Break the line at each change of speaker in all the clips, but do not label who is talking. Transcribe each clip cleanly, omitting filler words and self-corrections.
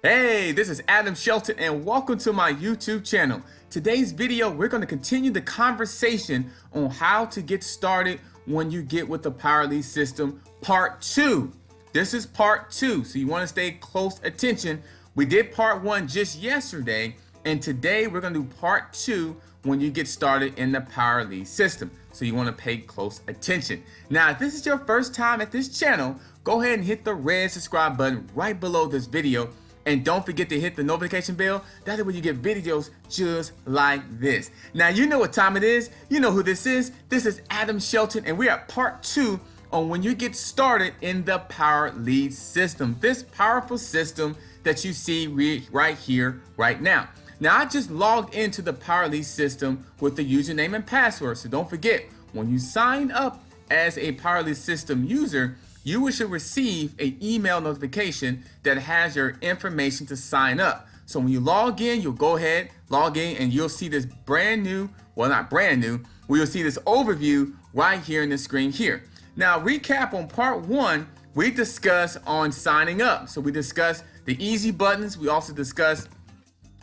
Hey, this is Adam Shelton and welcome to my YouTube channel. Today's video, we're going to continue the conversation on how to get started when you get with the Power Lead System Part 2. This is Part 2, so you want to stay close attention. We did Part 1 just yesterday, and today we're going to do Part 2 when you get started in the Power Lead System. So you want to pay close attention. Now, if this is your first time at this channel, go ahead and hit the red subscribe button right below this video. And don't forget to hit the notification bell. That is when you get videos just like this. Now, you know what time it is. You know who this is. This is Adam Shelton, and we're at Part 2 on when you get started in the Power Lead System. This powerful system that you see right here, right now. Now, I just logged into the Power Lead System with the username and password. So don't forget, when you sign up as a Power Lead System user, you should receive an email notification that has your information to sign up. So when you log in, you'll go ahead, log in, and you'll see this brand new, well, not brand new, you'll see this overview right here in the screen here. Now, recap on Part 1, we discussed on signing up. So we discussed the easy buttons. We also discussed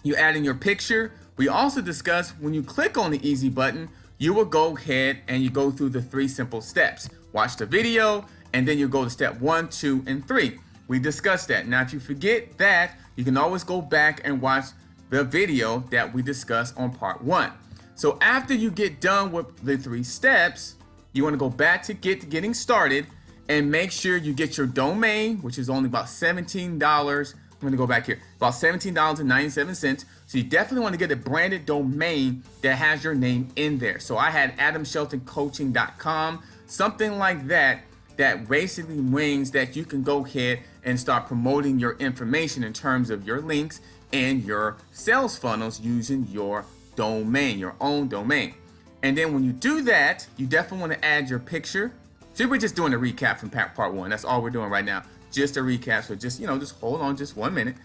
you adding your picture. We also discussed when you click on the easy button, you will go ahead and you go through the 3 simple steps. Watch the video, and then you go to step 1, 2, and 3. We discussed that. Now, if you forget that, you can always go back and watch the video that we discussed on Part 1. So after you get done with the 3 steps, you want to go back to getting started and make sure you get your domain, which is only about $17. I'm going to go back here, about $17.97. So you definitely want to get a branded domain that has your name in there. So I had adamsheltoncoaching.com, something like that. That basically means that you can go ahead and start promoting your information in terms of your links and your sales funnels using your domain, your own domain. And then when you do that, you definitely want to add your picture. So we're just doing a recap from Part 1. That's all we're doing right now. Just a recap. So just hold on just 1 minute.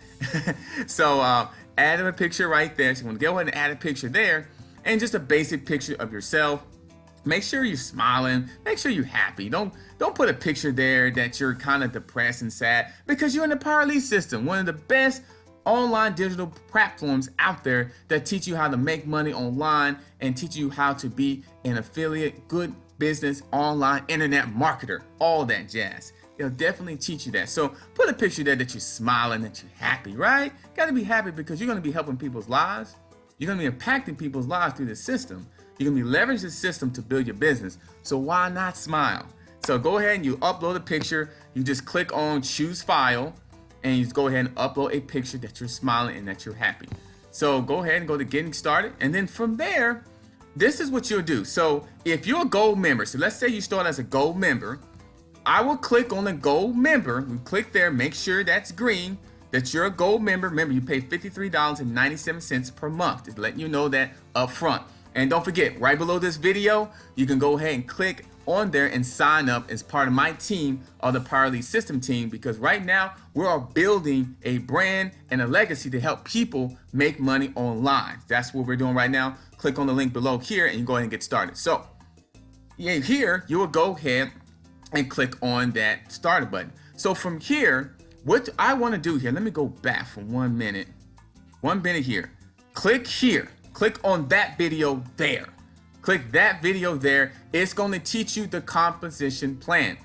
So add a picture right there. So you want to go ahead and add a picture there, and just a basic picture of yourself. Make sure you're smiling. Make sure you're happy. Don't put a picture there that you're kind of depressed and sad, because you're in the Power Lead System, one of the best online digital platforms out there that teach you how to make money online and teach you how to be an affiliate, good business, online internet marketer, all that jazz. It'll definitely teach you that. So put a picture there that you're smiling, that you're happy, right? Got to be happy because you're going to be helping people's lives. You're going to be impacting people's lives through the system. You're going to be leveraging the system to build your business. So why not smile? So go ahead and you upload a picture. You just click on choose file, and you go ahead and upload a picture that you're smiling and that you're happy. So go ahead and go to getting started. And then from there, this is what you'll do. So if you're a gold member, so let's say you start as a gold member, I will click on the gold member. We click there, make sure that's green, that you're a gold member. Remember, you pay $53.97 per month. Just letting you know that up front. And don't forget, right below this video, you can go ahead and click on there and sign up as part of my team, or the Power Lead System team, because right now we are building a brand and a legacy to help people make money online. That's what we're doing right now. Click on the link below here and you go ahead and get started. So yeah, here you will go ahead and click on that starter button. So from here, what I want to do here, let me go back for 1 minute. 1 minute here. Click here. Click on that video there. Click that video there. It's going to teach you the compensation plan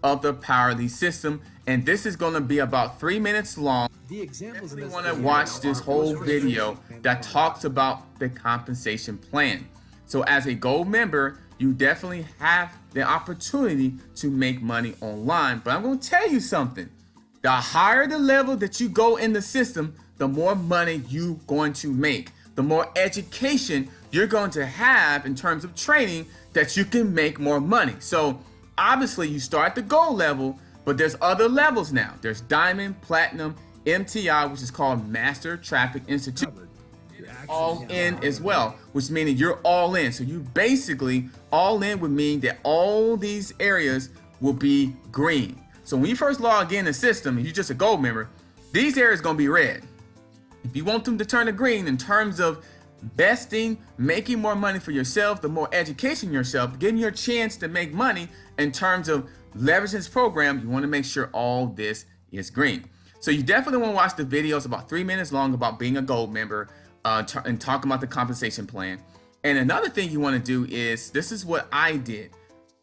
of the Power Lead System. And this is going to be about 3 minutes long. The examples you want to watch this whole video that talks about the compensation plan. So as a gold member, you definitely have the opportunity to make money online. But I'm going to tell you something. The higher the level that you go in the system, the more money you're going to make. The more education you're going to have in terms of training, that you can make more money. So obviously you start at the gold level, but there's other levels now. There's diamond, platinum, MTI, which is called Master Traffic Institute. All in as well, which means you're all in. So you basically all in would mean that all these areas will be green. So when you first log in the system and you're just a gold member, these areas are going to be red. If you want them to turn to green in terms of investing, making more money for yourself, the more education yourself, giving you a chance to make money in terms of leveraging this program, you want to make sure all this is green. So you definitely want to watch the videos about 3 minutes long about being a gold member and talk about the compensation plan. And another thing you want to do is, this is what I did.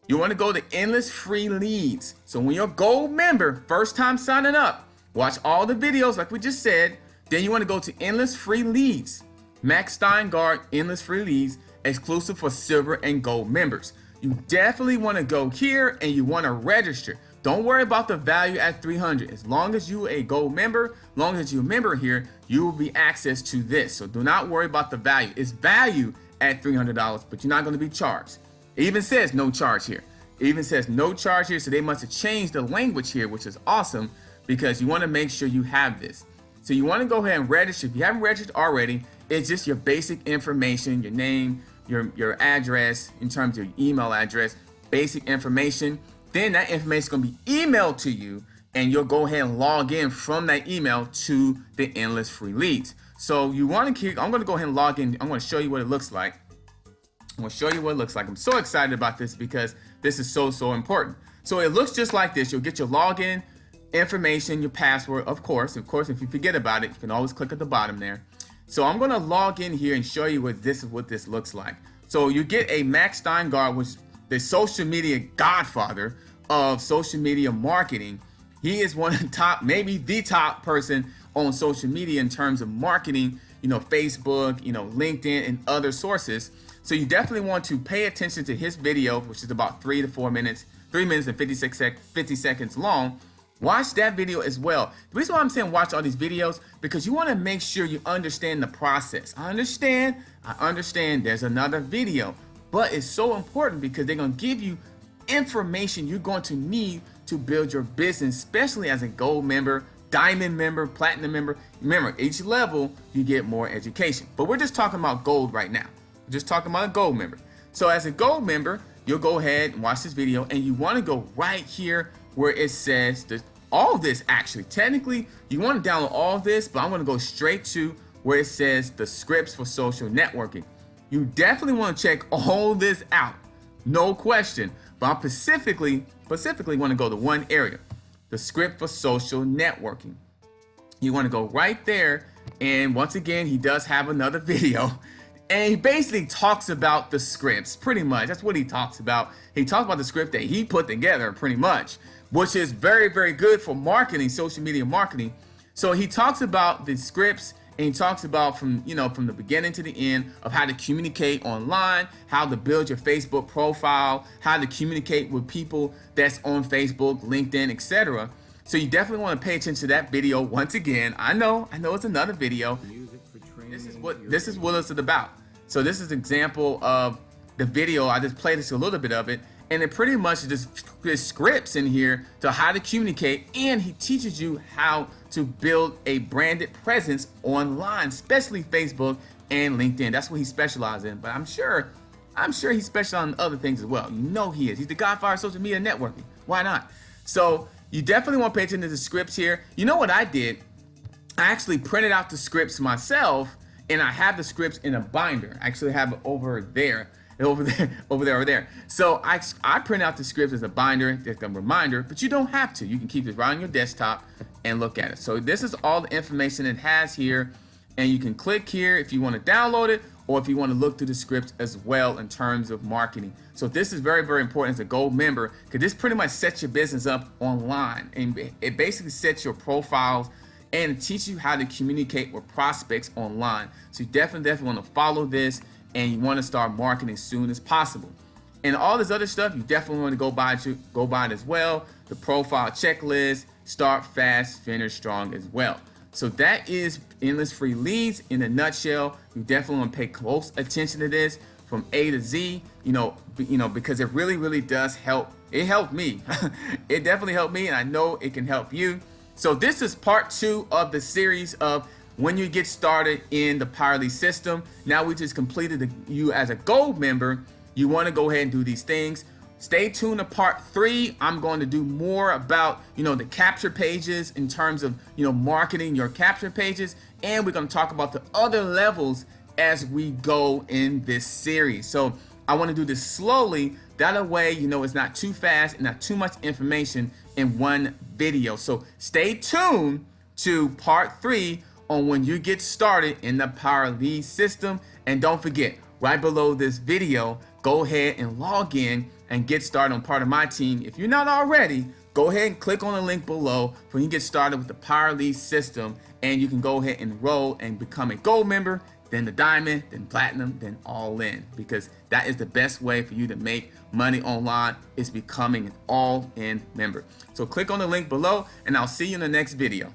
You want to go to endless free leads. So when you're a gold member, first time signing up, watch all the videos like we just said. Then you want to go to endless free leads. Max Steingard endless free leads, exclusive for silver and gold members. You definitely want to go here and you want to register. Don't worry about the value at 300. As long as you're a gold member, as long as you're a member here, you will be access to this. So do not worry about the value. It's value at $300, but you're not going to be charged. It even says no charge here. It even says no charge here, so they must have changed the language here, which is awesome because you want to make sure you have this. So you want to go ahead and register. If you haven't registered already, it's just your basic information, your name, your address, in terms of your email address, basic information. Then that information is going to be emailed to you, and you'll go ahead and log in from that email to the endless free leads. So you want to keep, I'm going to go ahead and log in. I'm going to show you what it looks like. I'm going to show you what it looks like. I'm so excited about this because this is so important. So it looks just like this. You'll get your login information, your password, of course. If you forget about it, you can always click at the bottom there. So I'm going to log in here and show you what this looks like. So you get a Max Steingard, which is the social media godfather of social media marketing. He is one of the top, maybe the top person on social media in terms of marketing, Facebook, LinkedIn and other sources. So you definitely want to pay attention to his video, which is about 3 to 4 minutes, 3 minutes and 50 seconds long. Watch that video as well. The reason why I'm saying watch all these videos, because you want to make sure you understand the process. I understand there's another video, but it's so important because they're going to give you information you're going to need to build your business, especially as a gold member, diamond member, platinum member. Remember, each level you get more education, but we're just talking about gold right now. We're just talking about a gold member. So as a gold member, you'll go ahead and watch this video, and you want to go right here where it says all of this. Actually, technically, you want to download all of this, but I'm going to go straight to where it says the scripts for social networking. You definitely want to check all this out, no question. But I specifically want to go to one area, the script for social networking. You want to go right there, and once again, he does have another video. And he basically talks about the scripts, pretty much. That's what he talks about. He talks about the script that he put together, pretty much, which is very good for marketing, social media marketing. So he talks about the scripts, and he talks about from the beginning to the end of how to communicate online, how to build your Facebook profile, how to communicate with people that's on Facebook, LinkedIn, etc. So you definitely want to pay attention to that video once again. I know it's another video. This is what it's about. So this is an example of the video. I just played this a little bit of it, and it pretty much just scripts in here to how to communicate, and he teaches you how to build a branded presence online, especially Facebook and LinkedIn. That's what he specializes in, but I'm sure he specializes in other things as well. He is. He's the godfather of social media networking. Why not? So you definitely want to pay attention to the scripts here. You know what I did? I actually printed out the scripts myself, and I have the scripts in a binder. I actually have it over there. So I print out the scripts as a binder, just a reminder, but you don't have to. You can keep this right on your desktop and look at it. So this is all the information it has here, and you can click here if you want to download it, or if you want to look through the scripts as well in terms of marketing. So this is very important as a gold member, because this pretty much sets your business up online, and it basically sets your profiles and teach you how to communicate with prospects online. So you definitely want to follow this, and you want to start marketing as soon as possible. And all this other stuff, you definitely want to go by it as well. The profile checklist, start fast, finish strong as well. So that is endless free leads in a nutshell. You definitely want to pay close attention to this from A to Z, because it really does help. It helped me. It definitely helped me, and I know it can help you. So this is part 2 of the series of when you get started in the PowerLead system. Now we just completed you as a gold member. You want to go ahead and do these things. Stay tuned to part 3. I'm going to do more about, the capture pages in terms of, marketing your capture pages. And we're going to talk about the other levels as we go in this series. So I want to do this slowly. That way, it's not too fast and not too much information in one video. So stay tuned to part 3 on when you get started in the Power Lead system. And don't forget, right below this video, go ahead and log in and get started on part of my team. If you're not already, go ahead and click on the link below for you to get started with the Power Lead system, and you can go ahead and enroll and become a gold member, then the diamond, then platinum, then all in, because that is the best way for you to make money online, is becoming an all in member. So click on the link below, and I'll see you in the next video.